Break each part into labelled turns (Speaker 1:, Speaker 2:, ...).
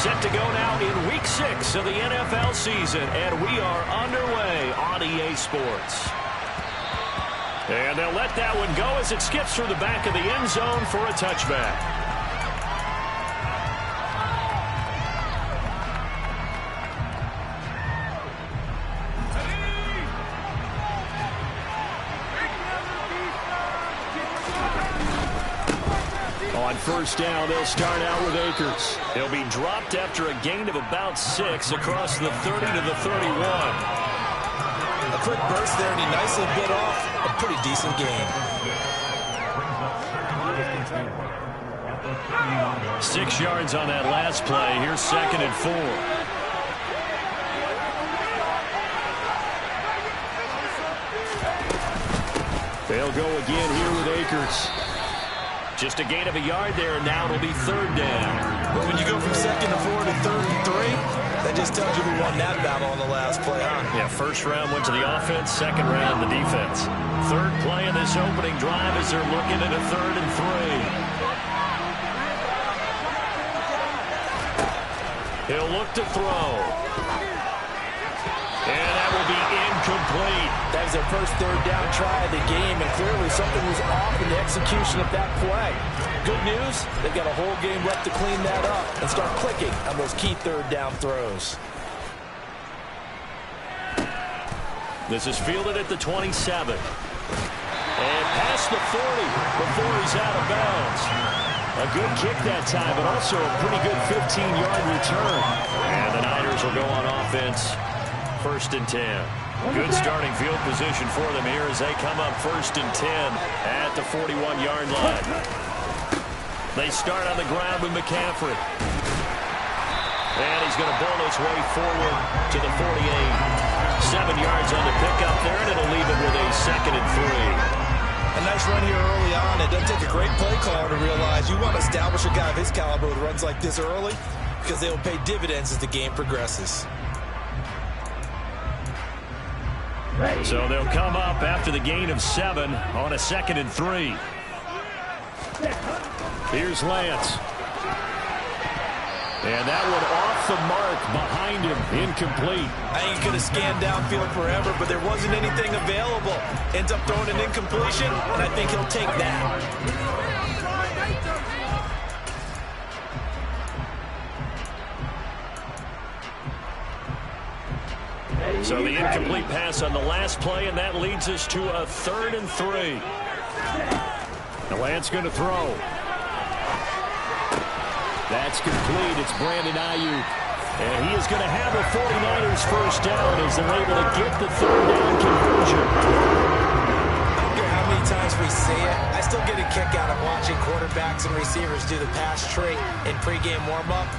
Speaker 1: Set to go now in Week 6 of the NFL season, and we are underway on EA Sports. And they'll let that one go as it skips through the back of the end zone for a touchback. On first down, they'll start out with Akers. He'll be dropped after a gain of about 6 across the 30 to the 31.
Speaker 2: A quick burst there, and he nicely bit off a pretty decent gain.
Speaker 1: 6 yards on that last play. Here's 2nd and 4. They'll go again here with Akers. Just a gain of a yard there, and now it'll be 3rd down.
Speaker 2: But when you go from 2nd to 4 to 3rd and 3, that just tells you who won that battle on the last play, huh?
Speaker 1: Yeah, first round went to the offense, second round the defense. 3rd play in this opening drive as they're looking at a 3rd and 3. He'll look to throw. And that will be incomplete.
Speaker 2: That was their first 3rd down try of the game, and clearly something was off in the execution of that play. Good news, they've got a whole game left to clean that up and start clicking on those key 3rd down throws.
Speaker 1: This is fielded at the 27. And past the 40 before he's out of bounds. A good kick that time, but also a pretty good 15-yard return. And the Niners will go on offense. 1st and 10. Good starting field position for them here as they come up 1st and 10 at the 41-yard line. They start on the ground with McCaffrey. And he's going to bull his way forward to the 48. 7 yards on the pickup there, and it'll leave it with a 2nd and 3.
Speaker 2: A nice run here early on. It doesn't take a great play caller to realize you want to establish a guy of his caliber with runs like this early because they will pay dividends as the game progresses.
Speaker 1: So they'll come up after the gain of 7 on a 2nd and 3. Here's Lance. And that one off the mark behind him, incomplete.
Speaker 2: I think he could have scanned downfield forever, but there wasn't anything available. Ends up throwing an incompletion, and I think he'll take that.
Speaker 1: So the incomplete pass on the last play, and that leads us to a 3rd and 3. The Lance going to throw. That's complete. It's Brandon Ayuk. And he is going to have a 49ers first down as they're able to get the 3rd down conversion.
Speaker 2: I don't care how many times we say it, I still get a kick out of watching quarterbacks and receivers do the pass trait in pregame warm-up.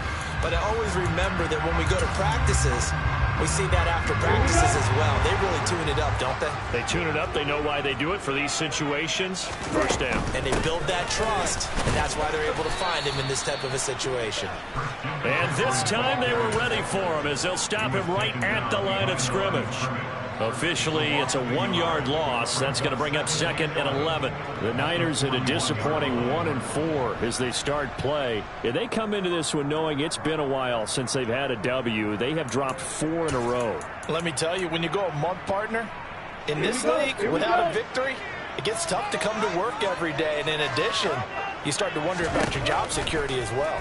Speaker 2: But I always remember that when we go to practices, we see that after practices as well. They really tune it up, don't they?
Speaker 1: They tune it up. They know why they do it for these situations. First down.
Speaker 2: And they build that trust, and that's why they're able to find him in this type of a situation.
Speaker 1: And this time they were ready for him as they'll stop him right at the line of scrimmage. Officially, it's a 1-yard loss. That's going to bring up 2nd and 11. The Niners at a disappointing 1-4 as they start play. And they come into this one knowing it's been a while since they've had a W. They have dropped 4 in a row.
Speaker 2: Let me tell you, when you go a month, partner, in this league, without a victory, it gets tough to come to work every day. And in addition, you start to wonder about your job security as well.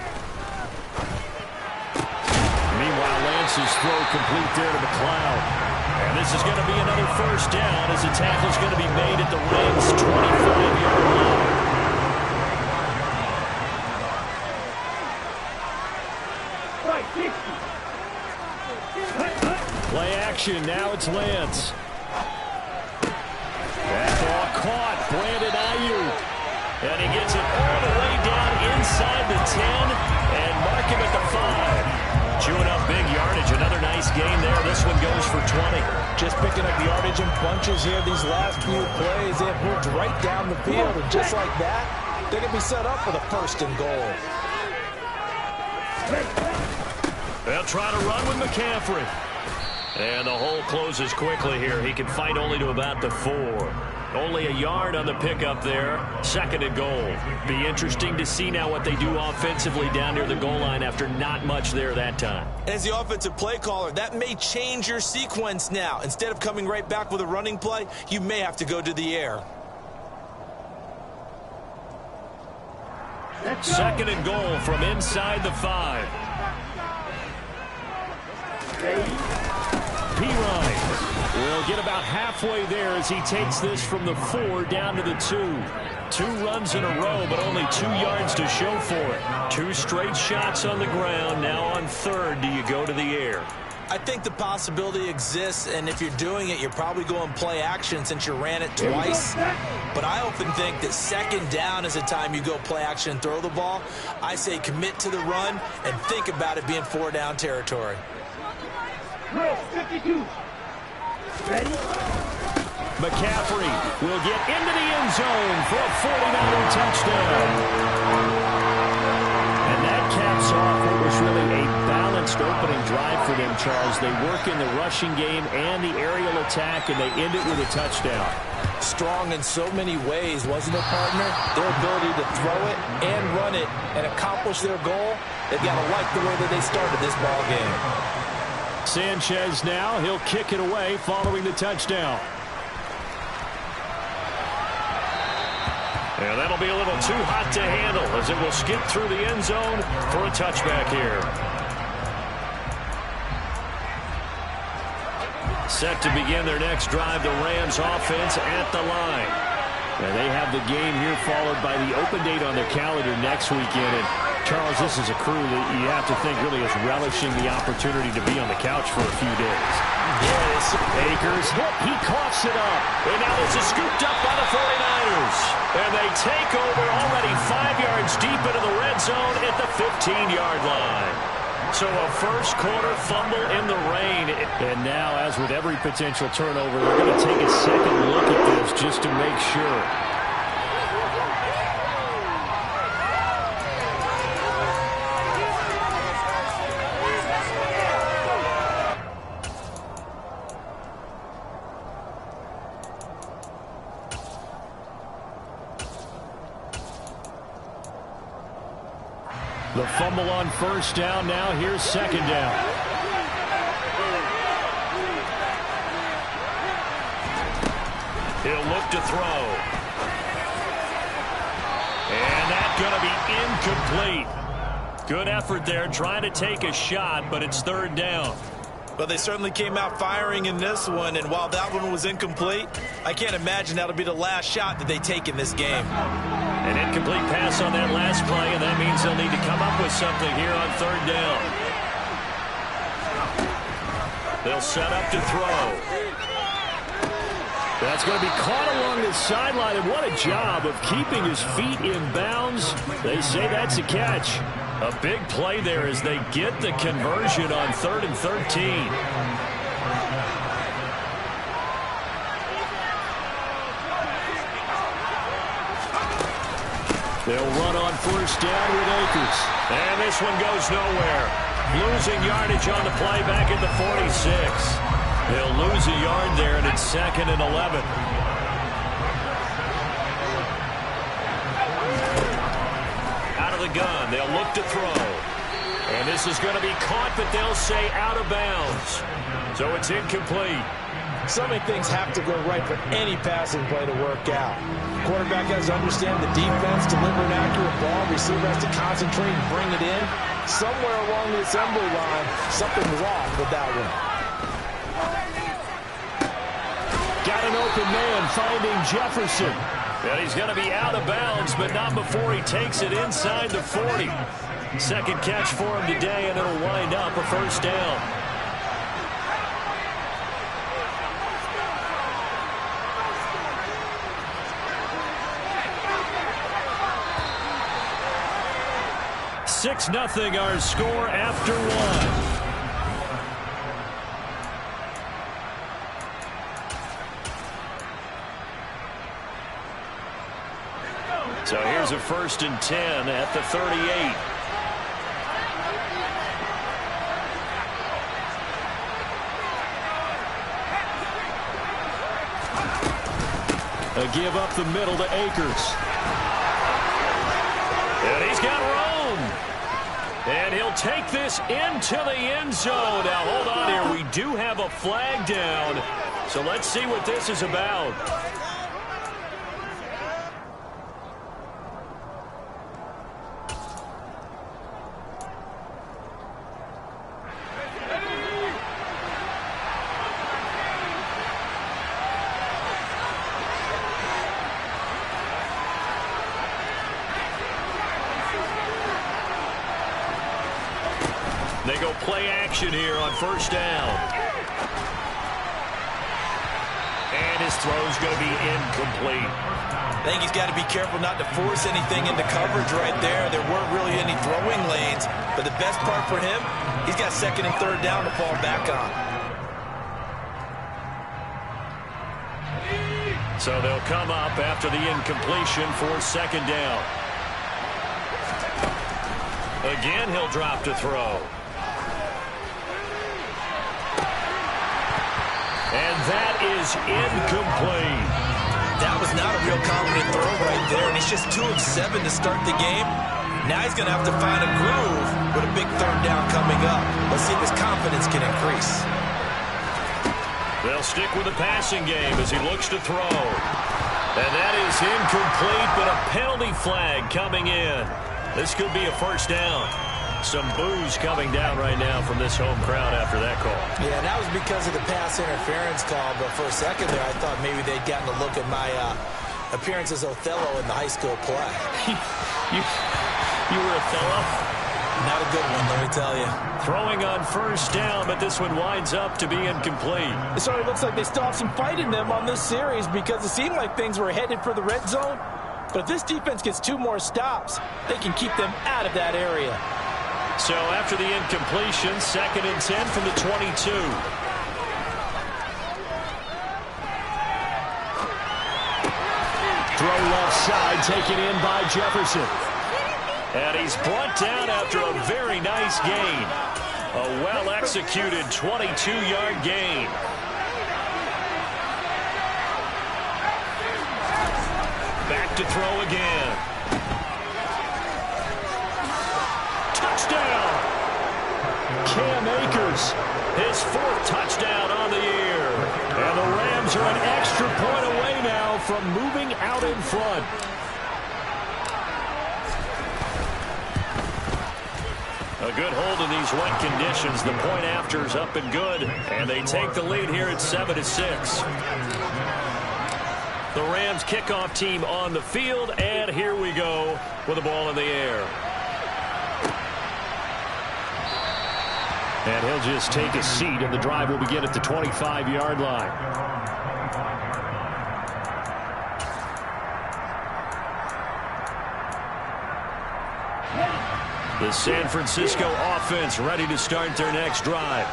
Speaker 1: Meanwhile, Lance's throw complete there to McLeod. And this is going to be another first down as the tackle's going to be made at the Rams' 25-yard line. Play action. Now it's Lance. That ball caught. Brandon Ayuk. And he gets it all the way down inside the 10 and mark him at the 5. Chewing up big yardage. Another nice gain there. This one goes for 20.
Speaker 2: Just picking up yardage in bunches here. These last few plays, they have moved right down the field. And just like that, they're going to be set up for the 1st and goal.
Speaker 1: They'll try to run with McCaffrey. And the hole closes quickly here. He can fight only to about the 4. Only a yard on the pickup there. 2nd and goal. Be interesting to see now what they do offensively down near the goal line after not much there that time.
Speaker 2: As the offensive play caller, that may change your sequence now. Instead of coming right back with a running play, you may have to go to the air.
Speaker 1: 2nd and goal from inside the 5. Pirine will get about halfway there as he takes this from the 4 down to the 2. 2 runs in a row, but only 2 yards to show for it. 2 straight shots on the ground. Now on 3rd, do you go to the air?
Speaker 2: I think the possibility exists, and if you're doing it, you're probably going play action since you ran it twice. But I often think that 2nd down is the time you go play action and throw the ball. I say commit to the run and think about it being 4 down territory.
Speaker 3: 52. Ready?
Speaker 1: McCaffrey will get into the end zone for a 49er touchdown. And that caps off what was really a balanced opening drive for them, Charles. They work in the rushing game and the aerial attack, and they end it with a touchdown.
Speaker 2: Strong in so many ways, wasn't it, partner? Their ability to throw it and run it and accomplish their goal, they've got to like the way that they started this ball game.
Speaker 1: Sanchez now, he'll kick it away following the touchdown. And that'll be a little too hot to handle as it will skip through the end zone for a touchback here. Set to begin their next drive, the Rams offense at the line. And they have the game here followed by the open date on their calendar next weekend. And Charles, this is a crew that you have to think really is relishing the opportunity to be on the couch for a few days.
Speaker 2: Yes.
Speaker 1: Akers hit, he coughs it up. And now this is scooped up by the 49ers. And they take over already 5 yards deep into the red zone at the 15-yard line. So a first quarter fumble in the rain. And now, as with every potential turnover, they're going to take a second look at this just to make sure. The fumble on first down. Now here's 2nd down. He'll look to throw. And that's going to be incomplete. Good effort there trying to take a shot, but it's 3rd down.
Speaker 2: But they certainly came out firing in this one, and while that one was incomplete, I can't imagine that'll be the last shot that they take in this game.
Speaker 1: An incomplete pass on that last play, and that means they'll need to come up with something here on 3rd down. They'll set up to throw. That's going to be caught along the sideline, and what a job of keeping his feet in bounds. They say that's a catch. A big play there as they get the conversion on 3rd and 13. They'll run on first down with Akers. And this one goes nowhere. Losing yardage on the play back at the 46. They'll lose a yard there, and it's 2nd and 11. Out of the gun, they'll look to throw. And this is going to be caught, but they'll say out of bounds. So it's incomplete.
Speaker 2: So many things have to go right for any passing play to work out. Quarterback has to understand the defense, deliver an accurate ball. Receiver has to concentrate and bring it in. Somewhere along the assembly line, something's off with that one.
Speaker 1: Got an open man finding Jefferson. And he's going to be out of bounds, but not before he takes it inside the 40. Second catch for him today, and it'll wind up a first down. Six nothing our score after one. So here's a 1st and 10 at the 38. A give up the middle to Akers. And he's got room. And he'll take this into the end zone. Now, hold on here. We do have a flag down. So let's see what this is about. They go play action here on first down. And his throw's going to be incomplete.
Speaker 2: I think he's got to be careful not to force anything into coverage right there. There weren't really any throwing lanes. But the best part for him, he's got second and third down to fall back on.
Speaker 1: So they'll come up after the incompletion for second down. Again, he'll drop to throw. And that is incomplete.
Speaker 2: That was not a real confident throw right there, and he's just 2 of 7 to start the game. Now he's going to have to find a groove with a big third down coming up. Let's see if his confidence can increase.
Speaker 1: They'll stick with the passing game as he looks to throw. And that is incomplete, but a penalty flag coming in. This could be a first down. Some boos coming down right now from this home crowd after that call.
Speaker 2: Yeah, that was because of the pass interference call, but for a second there I thought maybe they'd gotten a look at my appearance as Othello in the high school play.
Speaker 1: you were Othello?
Speaker 2: Not a good one, let me tell you.
Speaker 1: Throwing on first down, but this one winds up to be incomplete.
Speaker 4: It sort of looks like they still have some fight in them on this series because it seemed like things were headed for the red zone. But if this defense gets 2 more stops, they can keep them out of that area.
Speaker 1: So after the incompletion, 2nd and 10 from the 22. Throw left side, taken in by Jefferson. And he's brought down after a very nice gain. A well-executed 22-yard gain. Back to throw again. Touchdown! Cam Akers, his 4th touchdown on the year. And the Rams are an extra point away now from moving out in front. A good hold in these wet conditions. The point after is up and good. And they take the lead here at 7-6. The Rams kickoff team on the field. And here we go with the ball in the air. And he'll just take a seat, and the drive will begin at the 25-yard line. The San Francisco offense ready to start their next drive.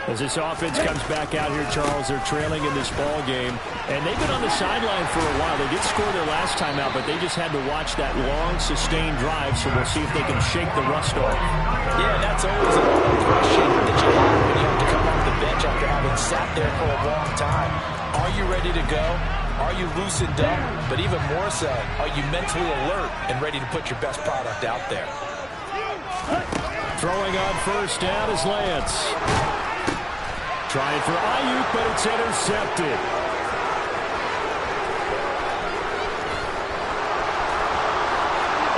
Speaker 1: As this offense comes back out here, Charles, they're trailing in this ball game. And they've been on the sideline for a while. They did score their last time out, but they just had to watch that long, sustained drive, so we'll see if they can shake the rust off.
Speaker 2: Yeah, that's always a question that you have when you have to come off the bench after having sat there for a long time. Are you ready to go? Are you loosened up? But even more so, are you mentally alert and ready to put your best product out there?
Speaker 1: Throwing on first down is Lance. Trying for Ayuk, but it's intercepted.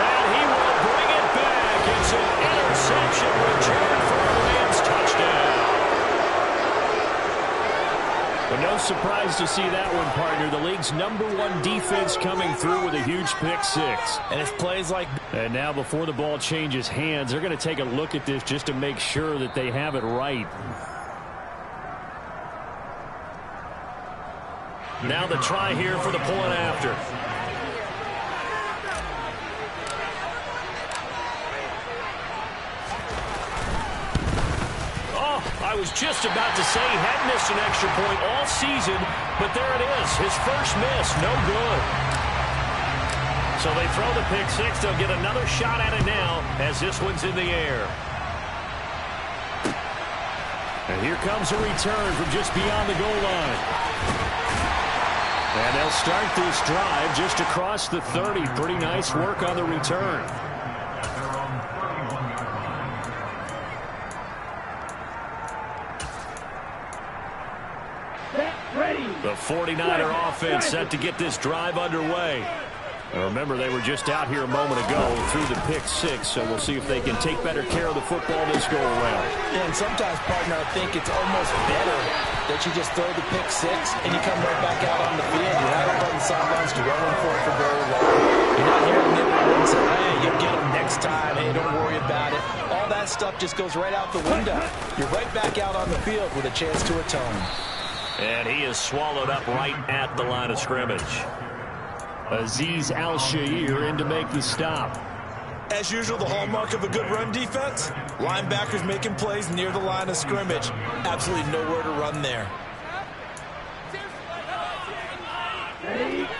Speaker 1: And he will bring it back. It's an interception return for a Rams touchdown. But no surprise to see that one, partner. The league's #1 defense coming through with a huge pick 6.
Speaker 2: And it's plays like...
Speaker 1: And now before the ball changes hands, they're going to take a look at this just to make sure that they have it right. Now the try here for the point after. Oh, I was just about to say he had missed an extra point all season, but there it is. His first miss, no good. So they throw the pick 6. They'll get another shot at it now as this one's in the air. And here comes a return from just beyond the goal line. And they'll start this drive just across the 30. Pretty nice work on the return. The 49er offense set to get this drive underway. Remember, they were just out here a moment ago through the pick six, so we'll see if they can take better care of the football this go around.
Speaker 4: Yeah, and sometimes, partner, I think it's almost better that you just throw the pick six and you come right back out on the field. You're not over on the sidelines dwelling for it for very long. You're not hearing everyone say, hey, you'll get them next time. Hey, don't worry about it. All that stuff just goes right out the window. You're right back out on the field with a chance to atone.
Speaker 1: And he is swallowed up right at the line of scrimmage. Azeez Al-Shaair in to make the stop.
Speaker 2: As usual, the hallmark of a good run defense, linebackers making plays near the line of scrimmage. Absolutely nowhere to run there.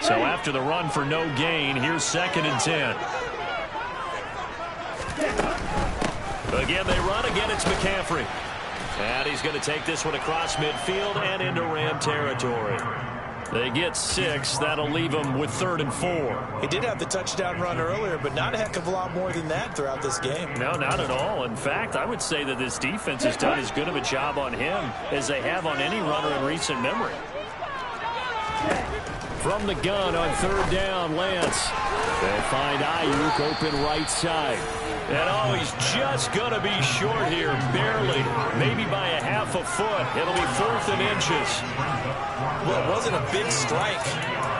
Speaker 1: So after the run for no gain, here's 2nd and 10. Again, they run. Again, it's McCaffrey. And he's going to take this one across midfield and into Ram territory. They get 6. That'll leave them with 3rd and 4.
Speaker 2: He did have the touchdown run earlier, but not a heck of a lot more than that throughout this game.
Speaker 1: No, not at all. In fact, I would say that this defense has done as good of a job on him as they have on any runner in recent memory. From the gun on 3rd down, Lance. They'll find Ayuk open right side. And oh, he's just going to be short here, barely, maybe by a half a foot. It'll be 4th and inches.
Speaker 2: Well, it wasn't a big strike,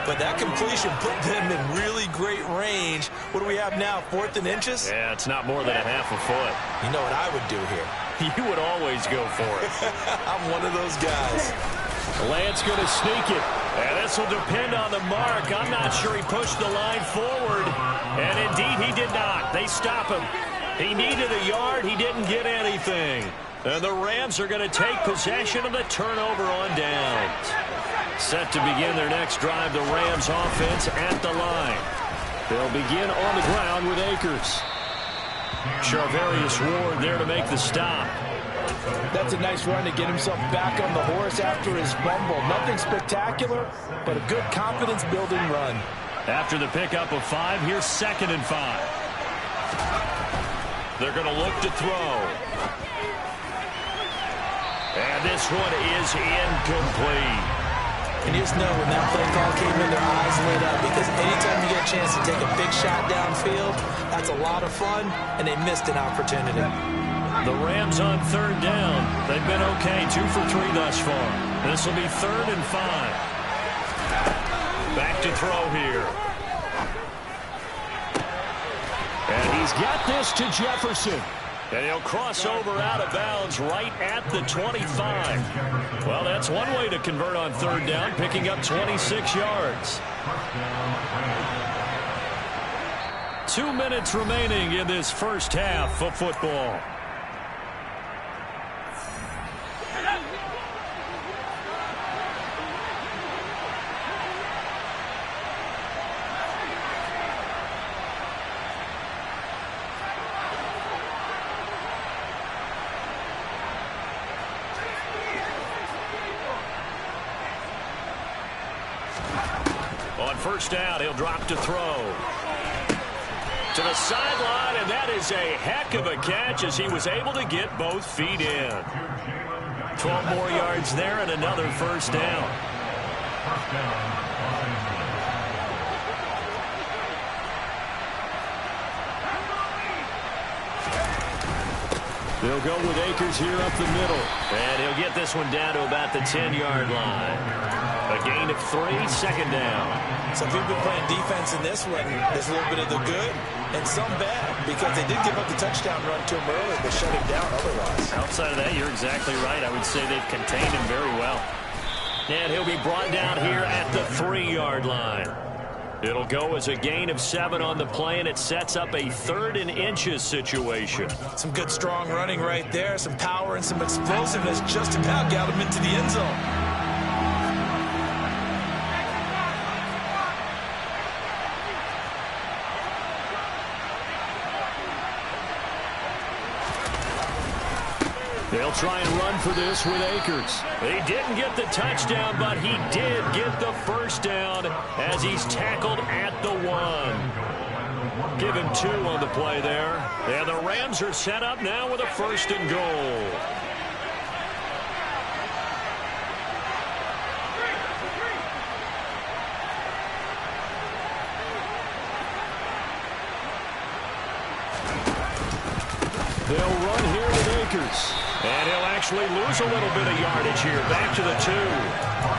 Speaker 2: but that completion put them in really great range. What do we have now, 4th and inches?
Speaker 1: Yeah, it's not more than a half a foot.
Speaker 2: You know what I would do here?
Speaker 1: You would always go for it.
Speaker 2: I'm one of those guys.
Speaker 1: Lance going to sneak it. And this will depend on the mark. I'm not sure he pushed the line forward. And indeed, he did not. They stop him. He needed a yard. He didn't get anything. And the Rams are going to take possession of the turnover on downs. Set to begin their next drive, the Rams offense at the line. They'll begin on the ground with Akers. Charvarius Ward there to make the stop.
Speaker 4: That's a nice run to get himself back on the horse after his fumble. Nothing spectacular, but a good confidence-building run.
Speaker 1: After the pickup of 5, here's 2nd and 5. They're going to look to throw. And this one is incomplete.
Speaker 2: And you just know when that play call came in, their eyes lit up, because anytime you get a chance to take a big shot downfield, that's a lot of fun, and they missed an opportunity.
Speaker 1: The Rams on 3rd down. They've been okay, 2 for 3 thus far. This will be 3rd and 5. Back to throw here. And he's got this to Jefferson. And he'll cross over out of bounds right at the 25. Well, that's one way to convert on 3rd down, picking up 26 yards. 2 minutes remaining in this first half of football. On 1st down, he'll drop to throw. To the sideline, and that is a heck of a catch as he was able to get both feet in. 12 more yards there and another 1st down. They'll go with Akers here up the middle. And he'll get this one down to about the 10-yard line. A gain of 3, 2nd down.
Speaker 2: Some people been playing defense in this one. There's a little bit of the good and some bad, because they did give up the touchdown run to him earlier, but shut him down otherwise.
Speaker 1: Outside of that, you're exactly right. I would say they've contained him very well. And he'll be brought down here at the 3-yard line. It'll go as a gain of 7 on the play, and it sets up a 3rd and inches situation.
Speaker 2: Some good strong running right there, some power and some explosiveness, just about got him into the end zone.
Speaker 1: They'll try and run for this with Akers. He didn't get the touchdown, but he did get the first down as he's tackled at the 1. Give him 2 on the play there. And the Rams are set up now with a 1st and goal. They'll run here with Akers. And he'll actually lose a little bit of yardage here. Back to the 2.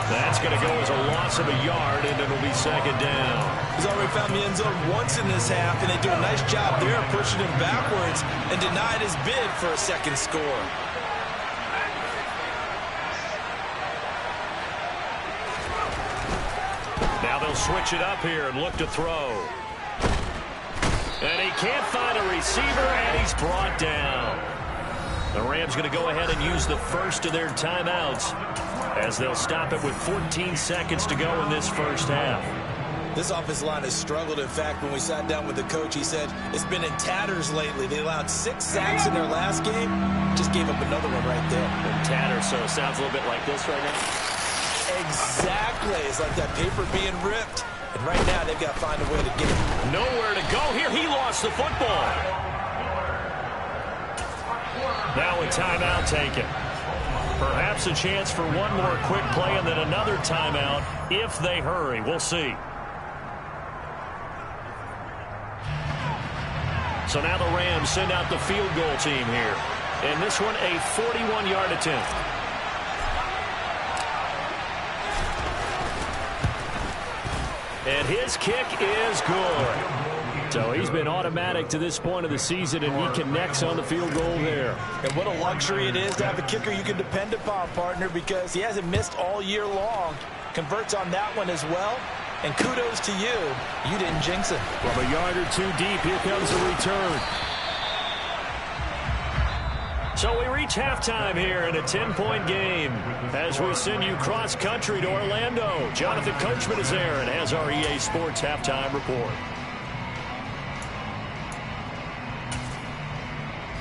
Speaker 1: That's going to go as a loss of a yard, and it'll be 2nd down.
Speaker 2: He's already found the end zone once in this half, and they do a nice job there pushing him backwards and denied his bid for a 2nd score.
Speaker 1: Now they'll switch it up here and look to throw. And he can't find a receiver, and he's brought down. The Rams going to go ahead and use the first of their timeouts as they'll stop it with 14 seconds to go in this first half.
Speaker 2: This offensive line has struggled. In fact, when we sat down with the coach, he said it's been in tatters lately. They allowed 6 sacks in their last game. Just gave up another one right there.
Speaker 1: In tatters, so it sounds a little bit like this right now.
Speaker 2: Exactly. It's like that paper being ripped. And right now, they've got to find a way to get it.
Speaker 1: Nowhere to go here. He lost the football. Now a timeout taken. Perhaps a chance for one more quick play and then another timeout if they hurry. We'll see. So now the Rams send out the field goal team here. And this one a 41-yard attempt. And his kick is good. So he's been automatic to this point of the season, and he connects on the field goal there.
Speaker 2: And what a luxury it is to have a kicker you can depend upon, partner, because he hasn't missed all year long. Converts on that one as well. And kudos to you. You didn't jinx it.
Speaker 1: From a yard or 2 deep, here comes the return. So we reach halftime here in a 10-point game as we send you cross-country to Orlando. Jonathan Coachman is there and has our EA Sports halftime report.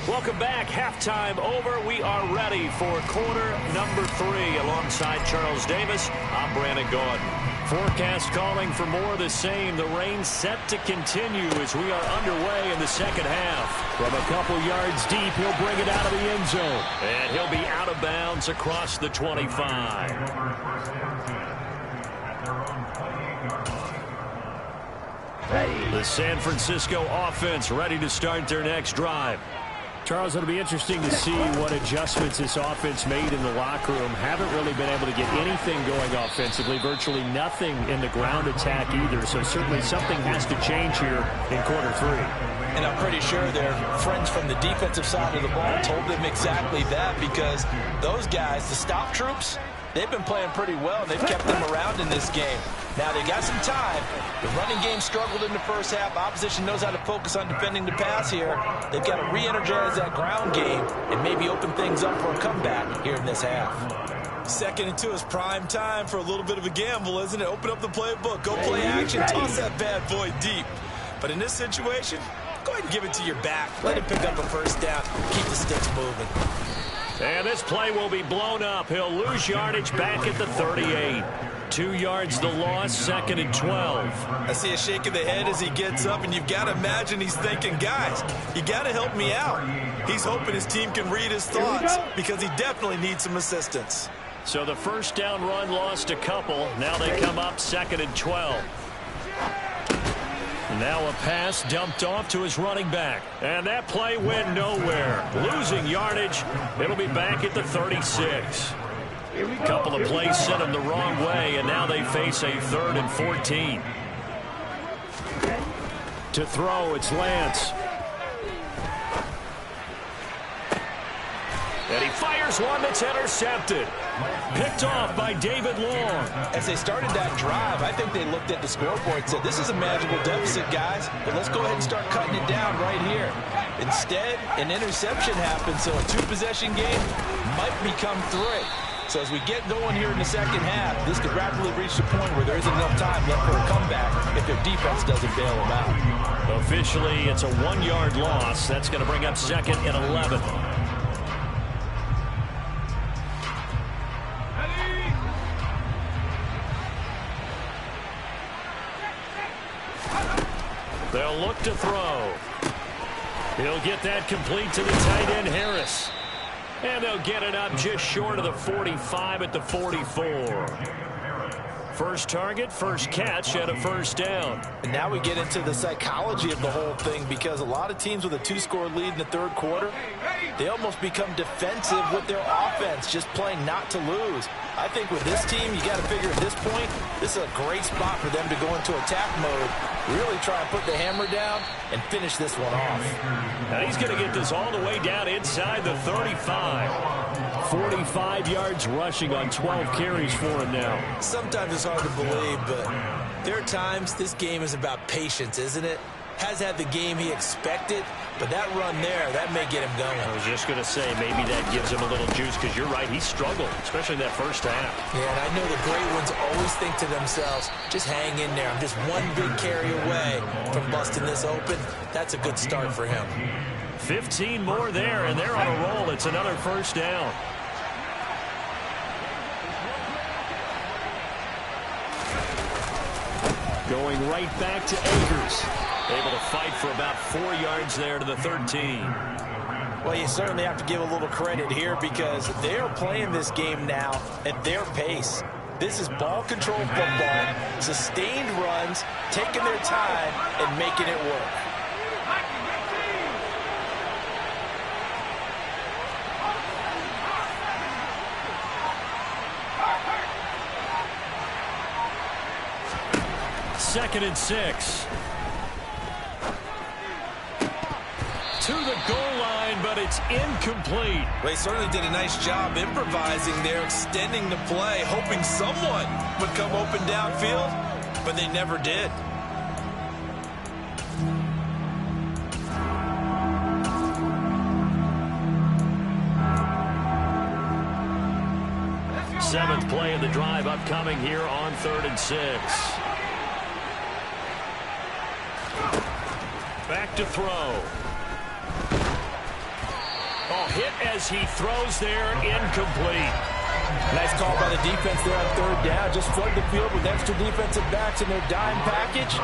Speaker 1: Welcome back. Halftime over. We are ready for quarter number 3. Alongside Charles Davis, I'm Brandon Gordon. Forecast calling for more of the same. The rain set to continue as we are underway in the second half. From a couple yards deep, he'll bring it out of the end zone. And he'll be out of bounds across the 25. The San Francisco offense ready to start their next drive. Charles, it'll be interesting to see what adjustments this offense made in the locker room. Haven't really been able to get anything going offensively, virtually nothing in the ground attack either. So certainly something has to change here in quarter 3.
Speaker 2: And I'm pretty sure their friends from the defensive side of the ball told them exactly that, because those guys, the stop troops, they've been playing pretty well, and they've kept them around in this game. Now, they got some time. The running game struggled in the first half. Opposition knows how to focus on defending the pass here. They've got to re-energize that ground game and maybe open things up for a comeback here in this half. 2nd and 2 is prime time for a little bit of a gamble, isn't it? Open up the playbook. Go play action. Toss that bad boy deep. But in this situation, go ahead and give it to your back. Let him pick up a first down. Keep the sticks moving.
Speaker 1: And this play will be blown up. He'll lose yardage back at the 38. 2 yards the loss, 2nd and 12.
Speaker 2: I see a shake of the head as he gets up, and you've got to imagine he's thinking, guys, you got to help me out. He's hoping his team can read his thoughts because he definitely needs some assistance.
Speaker 1: So the first down run lost a couple. Now they come up 2nd and 12. Now a pass dumped off to his running back. And that play went nowhere. Losing yardage. It'll be back at the 36. A couple of plays sent him the wrong way, and now they face a 3rd and 14. To throw, it's Lance. And he fires one that's intercepted. Picked off by David Long.
Speaker 2: As they started that drive, I think they looked at the scoreboard and said, this is a manageable deficit, guys, but let's go ahead and start cutting it down right here. Instead, an interception happened, so a 2-possession game might become 3. So as we get going here in the second half, this could rapidly reach the point where there isn't enough time left for a comeback if their defense doesn't bail them out.
Speaker 1: Officially, it's a 1-yard loss. That's going to bring up 2nd and 11. They'll look to throw. He'll get that complete to the tight end, Harris. And they'll get it up just short of the 45 at the 44. First target, first catch, and a first down.
Speaker 4: And now we get into the psychology of the whole thing, because a lot of teams with a 2-score lead in the third quarter, they almost become defensive with their offense, just playing not to lose. I think with this team, you got to figure at this point, this is a great spot for them to go into attack mode, really try and put the hammer down and finish this one off.
Speaker 1: Now he's going to get this all the way down inside the 35. 45 yards rushing on 12 carries for him now.
Speaker 2: Sometimes it's hard to believe, but there are times this game is about patience, isn't it? Has had the game he expected, but that run there, that may get him going.
Speaker 1: I was just going to say, maybe that gives him a little juice, because you're right, he struggled, especially in that first half.
Speaker 2: Yeah, and I know the great ones always think to themselves, just hang in there. I'm just one big carry away from busting this open. That's a good start for him.
Speaker 1: 15 more there, and they're on a roll. It's another first down. Going right back to Akers. Able to fight for about 4 yards there to the 13.
Speaker 4: Well, you certainly have to give a little credit here, because they're playing this game now at their pace. This is ball control football, sustained runs, taking their time and making it work.
Speaker 1: Second and 6. To the goal line, but it's incomplete.
Speaker 2: Well, he certainly did a nice job improvising there, extending the play, hoping someone would come open downfield, but they never did.
Speaker 1: Seventh play of the drive upcoming here on 3rd and 6. Back to throw. Oh, hit as he throws there, incomplete.
Speaker 4: Nice call by the defense there on 3rd down. Just flood the field with extra defensive backs in their dime package.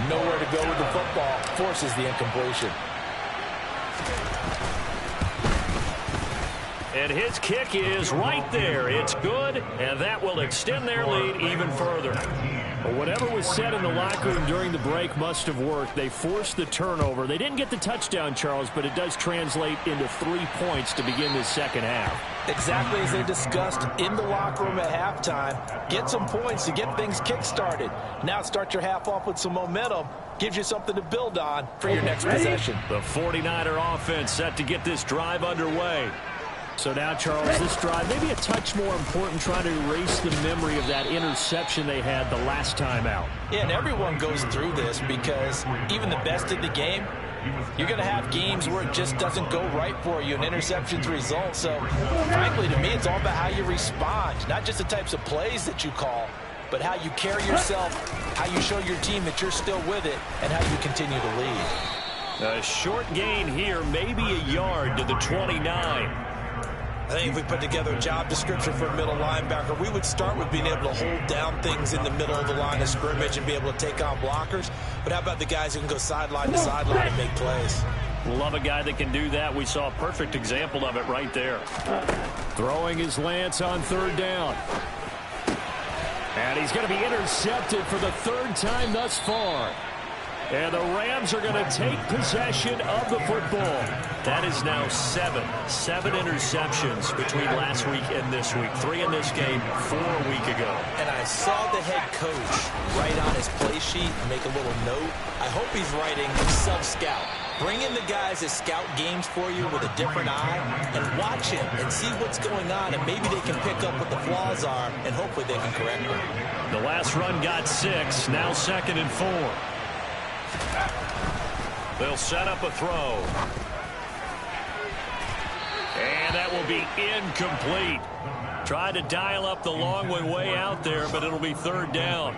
Speaker 4: Nowhere to go with the football. Forces the incompletion.
Speaker 1: And his kick is right there. It's good, and that will extend their lead even further. Well, whatever was said in the locker room during the break must have worked. They forced the turnover. They didn't get the touchdown, Charles, but it does translate into 3 points to begin this second half.
Speaker 4: Exactly as they discussed in the locker room at halftime. Get some points to get things kick-started. Now start your half off with some momentum. Gives you something to build on for your next possession.
Speaker 1: The 49er offense set to get this drive underway. So now, Charles, this drive maybe a touch more important, trying to erase the memory of that interception they had the last time out.
Speaker 4: Yeah, and everyone goes through this, because even the best in the game, you're going to have games where it just doesn't go right for you, and interceptions result. So, frankly, to me, it's all about how you respond, not just the types of plays that you call, but how you carry yourself, how you show your team that you're still with it, and how you continue to lead.
Speaker 1: A short gain here, maybe a yard to the 29.
Speaker 2: I think if we put together a job description for a middle linebacker, we would start with being able to hold down things in the middle of the line of scrimmage and be able to take on blockers. But how about the guys who can go sideline to sideline and make plays?
Speaker 1: Love a guy that can do that. We saw a perfect example of it right there. Throwing his Lance on 3rd down. And he's going to be intercepted for the 3rd time thus far. And the Rams are going to take possession of the football. That is now 7 interceptions between last week and this week. 3 in this game, 4 a week ago.
Speaker 2: And I saw the head coach write on his play sheet, make a little note. I hope he's writing sub-scout. Bring in the guys that scout games for you with a different eye and watch him and see what's going on, and maybe they can pick up what the flaws are, and hopefully they can correct them.
Speaker 1: The last run got 6, now 2nd and 4. They'll set up a throw. And that will be incomplete. Tried to dial up the long way out there, but it'll be 3rd down.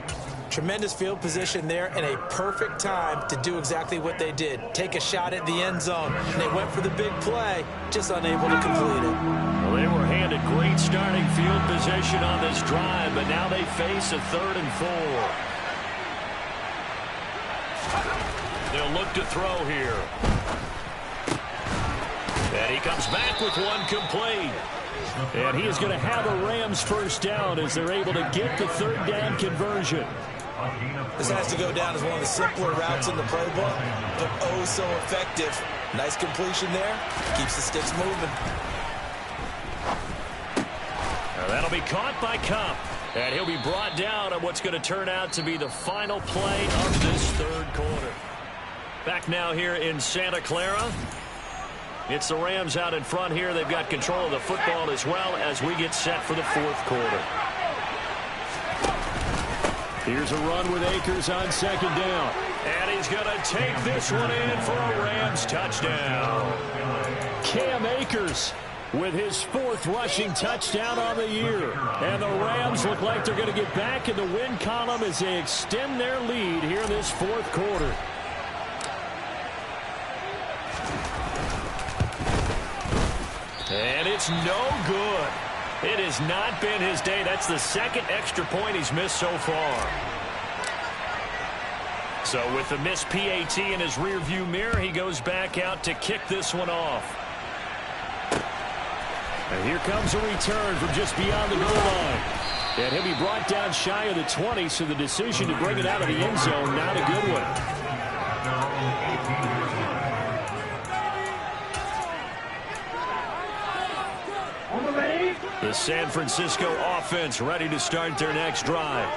Speaker 2: Tremendous field position there and a perfect time to do exactly what they did. Take a shot at the end zone. And they went for the big play, just unable to complete it.
Speaker 1: Well, they were handed great starting field position on this drive, but now they face a 3rd and 4. they'll look to throw here. And he comes back with one complete. And he is going to have a Rams first down as they're able to get the third down conversion.
Speaker 2: This has to go down as one of the simpler routes in the playbook, but oh so effective. Nice completion there. Keeps the sticks moving.
Speaker 1: Now that'll be caught by Cup. And he'll be brought down on what's going to turn out to be the final play of this third quarter. Back now here in Santa Clara. It's the Rams out in front here. They've got control of the football as well as we get set for the fourth quarter. Here's a run with Akers on second down. And he's going to take this one in for a Rams touchdown. Cam Akers with his fourth rushing touchdown on the year. And the Rams look like they're going to get back in the win column as they extend their lead here in this fourth quarter. And it's no good. It has not been his day. That's the second extra point he's missed so far. So with the missed PAT in his rearview mirror, he goes back out to kick this one off. And here comes a return from just beyond the goal line. And he'll be brought down shy of the 20, so the decision to bring it out of the end zone, not a good one. The San Francisco offense ready to start their next drive.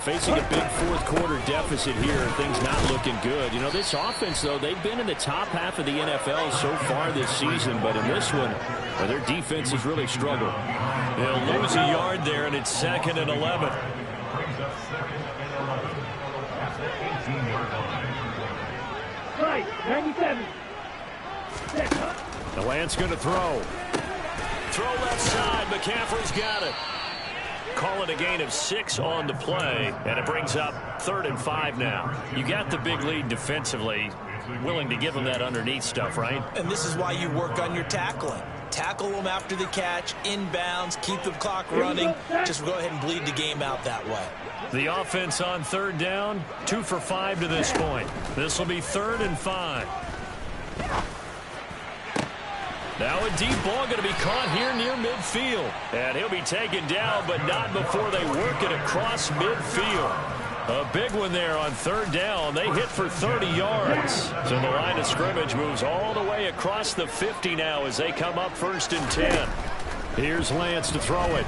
Speaker 1: Facing a big fourth quarter deficit here, things not looking good. You know, this offense, though, they've been in the top half of the NFL so far this season, but in this one, their defense has really struggled. They'll lose a yard there, and it's 2nd and 11.
Speaker 3: Right, 97.
Speaker 1: The Lance going to throw. Throw left side. McCaffrey's got it. Call it a gain of 6 on the play, and it brings up 3rd and 5 now. You got the big lead defensively. Willing to give them that underneath stuff, right?
Speaker 2: And this is why you work on your tackling. Tackle them after the catch, inbounds, keep the clock running. Just go ahead and bleed the game out that way.
Speaker 1: The offense on 3rd down, 2 for 5 to this point. This will be 3rd and 5. Now a deep ball going to be caught here near midfield. And he'll be taken down, but not before they work it across midfield. A big one there on 3rd down. They hit for 30 yards. So the line of scrimmage moves all the way across the 50 now as they come up 1st and 10. Here's Lance to throw it.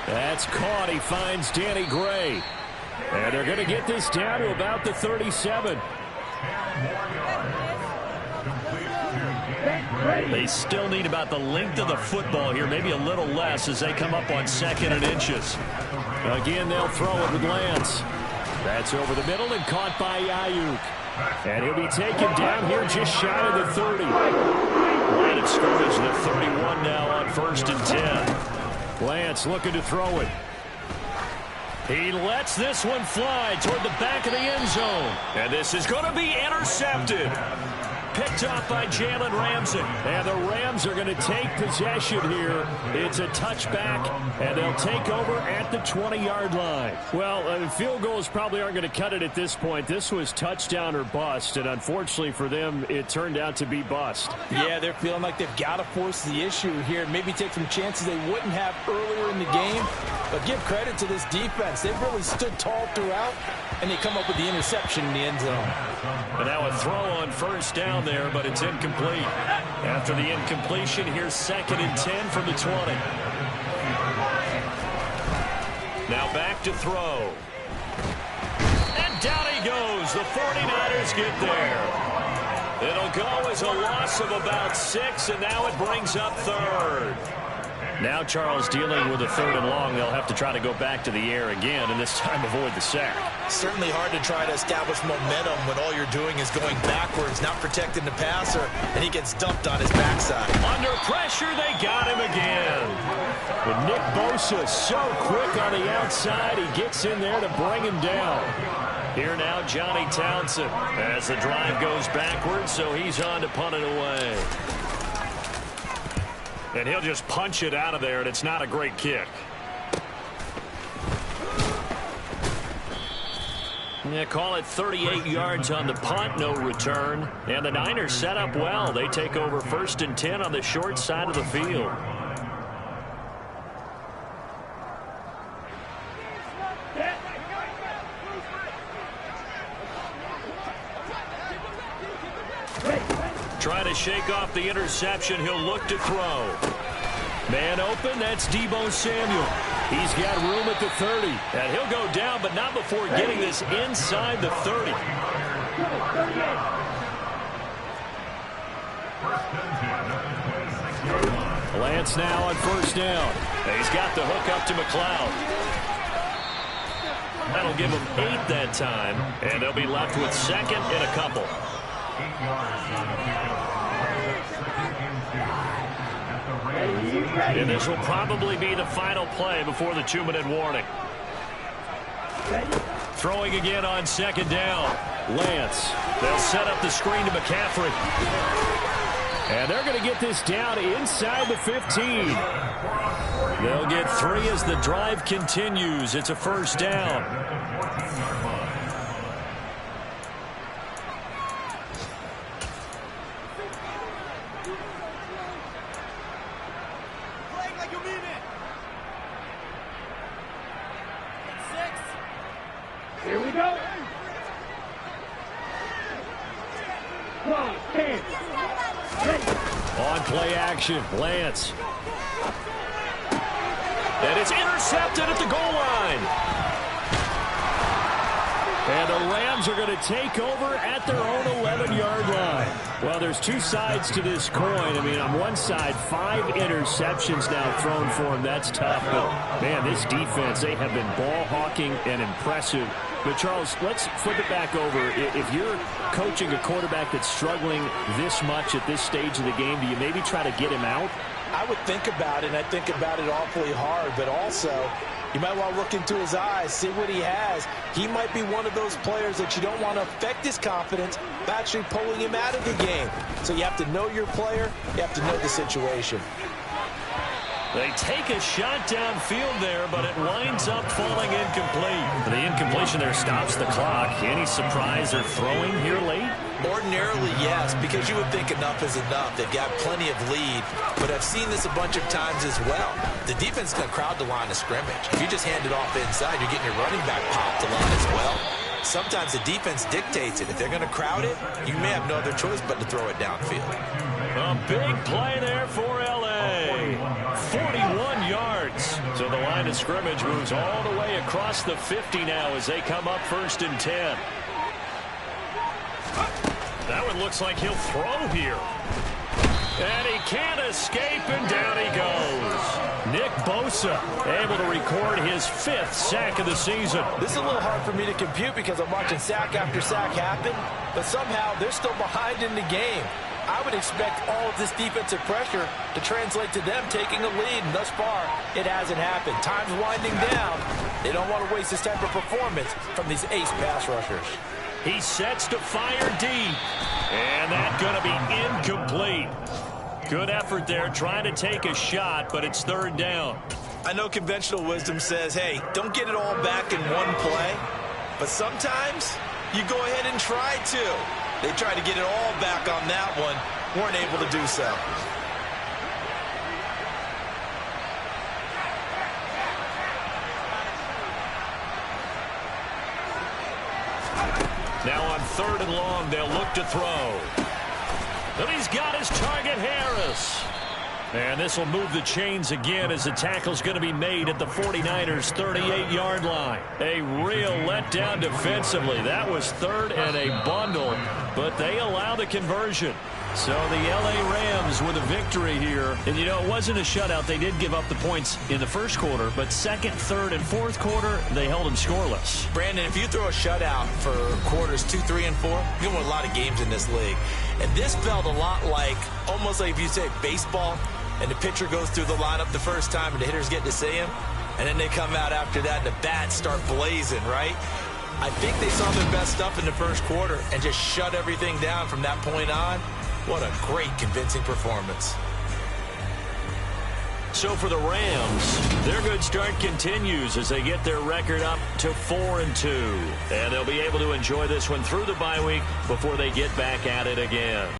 Speaker 1: That's caught. He finds Danny Gray. And they're going to get this down to about the 37. They still need about the length of the football here, maybe a little less as they come up on 2nd and inches. Again, they'll throw it with Lance. That's over the middle and caught by Ayuk. And he'll be taken down here just shy of the 30. Line of scrimmage, the 31 now on 1st and 10. Lance looking to throw it. He lets this one fly toward the back of the end zone. And this is going to be intercepted. Picked off by Jalen Ramsey. And the Rams are going to take possession here. It's a touchback, and they'll take over at the 20-yard line. Well, field goals probably aren't going to cut it at this point. This was touchdown or bust, and unfortunately for them, it turned out to be bust.
Speaker 4: Yeah, they're feeling like they've got to force the issue here. Maybe take some chances they wouldn't have earlier in the game. But give credit to this defense. They've really stood tall throughout, and they come up with the interception in the end zone.
Speaker 1: And now a throw on 1st down there, but it's incomplete. After the incompletion, here's 2nd and 10 from the 20. Now back to throw. And down he goes. The 49ers get there. It'll go as a loss of about 6, and now it brings up 3rd. Now Charles dealing with a 3rd and long. They'll have to try to go back to the air again, and this time avoid the sack.
Speaker 2: Certainly hard to try to establish momentum when all you're doing is going backwards, not protecting the passer, and he gets dumped on his backside.
Speaker 1: Under pressure, they got him again. And Nick Bosa so quick on the outside, he gets in there to bring him down. Here now, Johnny Townsend, as the drive goes backwards, so he's on to punt it away. And he'll just punch it out of there, and it's not a great kick. Yeah, call it 38 yards on the punt, no return. And the Niners set up well. They take over 1st and 10 on the short side of the field. Trying to shake off the interception. He'll look to throw. Man open, that's Deebo Samuel. He's got room at the 30. And he'll go down, but not before getting this inside the 30. Lance now on 1st down. He's got the hook up to McLeod. That'll give him 8 that time. And they'll be left with 2nd and a couple. And this will probably be the final play before the 2-minute warning. Throwing again on 2nd down. Lance. They'll set up the screen to McCaffrey. And they're going to get this down inside the 15. They'll get 3 as the drive continues. It's a 1st down.
Speaker 3: Here we go.
Speaker 1: On play action, Lance. And it's intercepted at the goal line. And the Rams are going to take over at their own 11-yard line. Well, there's 2 sides to this coin. I mean, on one side, 5 interceptions now thrown for him. That's tough. But, man, this defense, they have been ball hawking and impressive. But, Charles, let's flip it back over. If you're coaching a quarterback that's struggling this much at this stage of the game, do you maybe try to get him out?
Speaker 4: I would think about it, and I think about it awfully hard. But also, you might want to look into his eyes, see what he has. He might be one of those players that you don't want to affect his confidence by actually pulling him out of the game. So you have to know your player. You have to know the situation.
Speaker 1: They take a shot downfield there, but it winds up falling incomplete. The incompletion there stops the clock. Any surprise they're throwing here late?
Speaker 2: Ordinarily, yes, because you would think enough is enough. They've got plenty of lead, but I've seen this a bunch of times as well. The defense is going to crowd the line of scrimmage. If you just hand it off inside, you're getting your running back popped a lot as well. Sometimes the defense dictates it. If they're going to crowd it, you may have no other choice but to throw it downfield.
Speaker 1: A big play there for L.A. 41 yards. So the line of scrimmage moves all the way across the 50 now as they come up 1st and 10. That one looks like he'll throw here. And he can't escape, and down he goes. Nick Bosa able to record his 5th sack of the season.
Speaker 4: This is a little hard for me to compute because I'm watching sack after sack happen, but somehow they're still behind in the game. I would expect all of this defensive pressure to translate to them taking a lead, and thus far, it hasn't happened. Time's winding down. They don't want to waste this type of performance from these ace pass rushers.
Speaker 1: He sets to fire deep, and that's going to be incomplete. Good effort there, trying to take a shot, but it's 3rd down.
Speaker 2: I know conventional wisdom says, hey, don't get it all back in one play, but sometimes you go ahead and try to. They tried to get it all back on that one, weren't able to do so.
Speaker 1: Now on 3rd and long, they'll look to throw. And he's got his target, Harris. And this will move the chains again as the tackle's going to be made at the 49ers' 38-yard line. A real letdown defensively. That was 3rd and a bundle, but they allow the conversion. So the L.A. Rams with a victory here. And, you know, it wasn't a shutout. They did give up the points in the 1st quarter, but 2nd, 3rd, and 4th quarter, they held them scoreless.
Speaker 2: Brandon, if you throw a shutout for quarters 2, 3, and 4, you win a lot of games in this league. And this felt a lot like, almost like if you say baseball, and the pitcher goes through the lineup the first time and the hitters get to see him, and then they come out after that and the bats start blazing, right? I think they saw their best stuff in the 1st quarter and just shut everything down from that point on. What a great, convincing performance.
Speaker 1: So for the Rams, their good start continues as they get their record up to 4-2. And they'll be able to enjoy this one through the bye week before they get back at it again.